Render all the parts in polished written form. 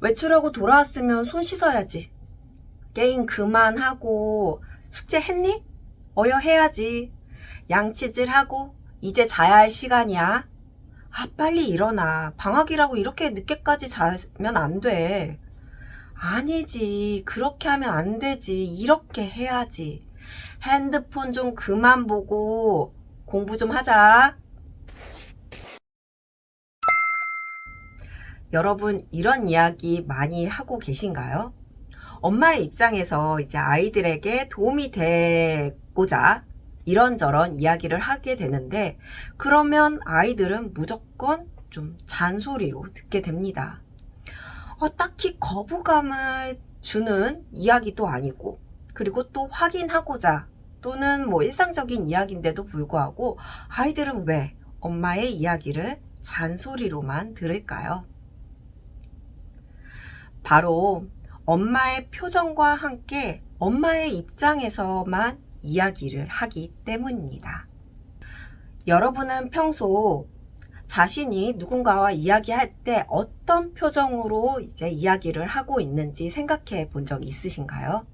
외출하고 돌아왔으면 손 씻어야지. 게임 그만하고 숙제 했니? 어여 해야지. 양치질하고 이제 자야 할 시간이야. 아, 빨리 일어나. 방학이라고 이렇게 늦게까지 자면 안 돼. 아니지. 그렇게 하면 안 되지. 이렇게 해야지. 핸드폰 좀 그만 보고 공부 좀 하자. 여러분, 이런 이야기 많이 하고 계신가요? 엄마의 입장에서 이제 아이들에게 도움이 되고자 이런저런 이야기를 하게 되는데, 그러면 아이들은 무조건 좀 잔소리로 듣게 됩니다. 딱히 거부감을 주는 이야기도 아니고, 그리고 또 확인하고자 또는 뭐 일상적인 이야기인데도 불구하고 아이들은 왜 엄마의 이야기를 잔소리로만 들을까요? 바로 엄마의 표정과 함께 엄마의 입장에서만 이야기를 하기 때문입니다. 여러분은 평소 자신이 누군가와 이야기할 때 어떤 표정으로 이제 이야기를 하고 있는지 생각해 본 적 있으신가요?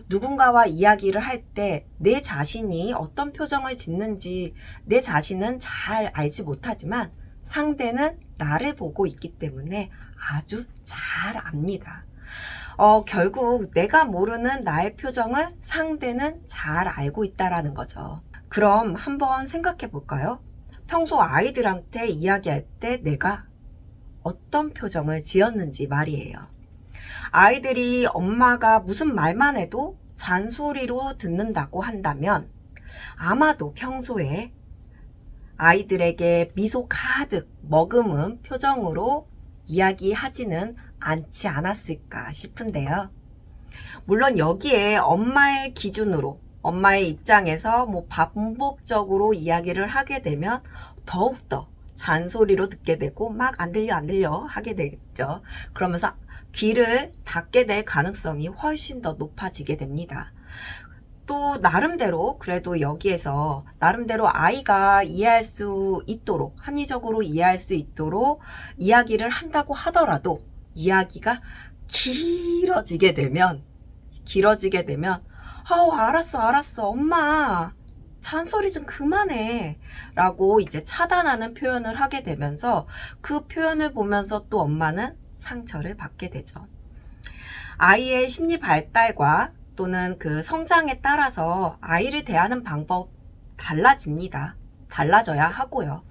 누군가와 이야기를 할 때 내 자신이 어떤 표정을 짓는지 내 자신은 잘 알지 못하지만 상대는 나를 보고 있기 때문에 아주 잘 압니다. 결국 내가 모르는 나의 표정을 상대는 잘 알고 있다라는 거죠. 그럼 한번 생각해 볼까요? 평소 아이들한테 이야기할 때 내가 어떤 표정을 지었는지 말이에요. 아이들이 엄마가 무슨 말만 해도 잔소리로 듣는다고 한다면 아마도 평소에 아이들에게 미소 가득 머금은 표정으로 이야기하지는 않지 않았을까 싶은데요. 물론 여기에 엄마의 기준으로, 엄마의 입장에서 뭐 반복적으로 이야기를 하게 되면 더욱더 잔소리로 듣게 되고 막 안 들려 하게 되겠죠. 그러면서 귀를 닫게 될 가능성이 훨씬 더 높아지게 됩니다. 또 나름대로 그래도 여기에서 나름대로 아이가 이해할 수 있도록, 합리적으로 이해할 수 있도록 이야기를 한다고 하더라도 이야기가 길어지게 되면 알았어 엄마 잔소리 좀 그만해 라고 이제 차단하는 표현을 하게 되면서 그 표현을 보면서 또 엄마는 상처를 받게 되죠. 아이의 심리 발달과 또는 그 성장에 따라서 아이를 대하는 방법 달라집니다. 달라져야 하고요.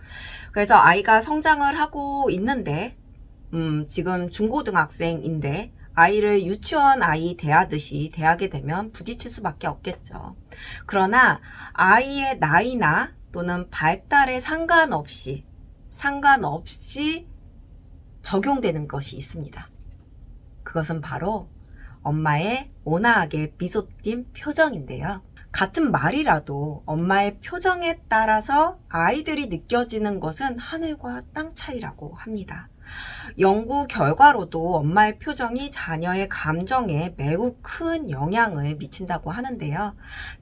그래서 아이가 성장을 하고 있는데 지금 중고등학생인데 아이를 유치원 아이 대하듯이 대하게 되면 부딪힐 수밖에 없겠죠. 그러나 아이의 나이나 또는 발달에 상관없이 적용되는 것이 있습니다. 그것은 바로 엄마의 온화하게 미소 띈 표정인데요. 같은 말이라도 엄마의 표정에 따라서 아이들이 느껴지는 것은 하늘과 땅 차이라고 합니다. 연구 결과로도 엄마의 표정이 자녀의 감정에 매우 큰 영향을 미친다고 하는데요.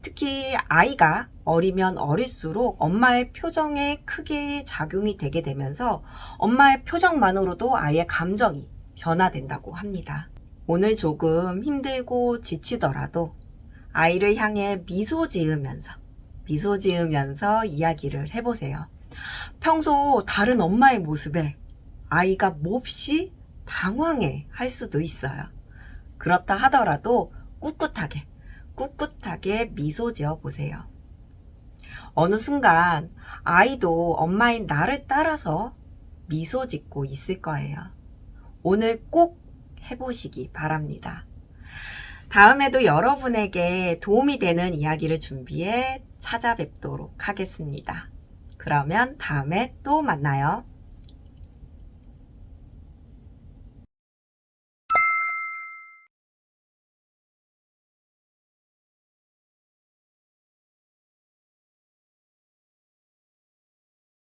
특히 아이가 어리면 어릴수록 엄마의 표정에 크게 작용이 되게 되면서 엄마의 표정만으로도 아이의 감정이 변화된다고 합니다. 오늘 조금 힘들고 지치더라도 아이를 향해 미소 지으면서 이야기를 해보세요. 평소 다른 엄마의 모습에 아이가 몹시 당황해 할 수도 있어요. 그렇다 하더라도 꿋꿋하게 미소 지어 보세요. 어느 순간 아이도 엄마인 나를 따라서 미소 짓고 있을 거예요. 오늘 꼭 해보시기 바랍니다. 다음에도 여러분에게 도움이 되는 이야기를 준비해 찾아뵙도록 하겠습니다. 그러면 다음에 또 만나요.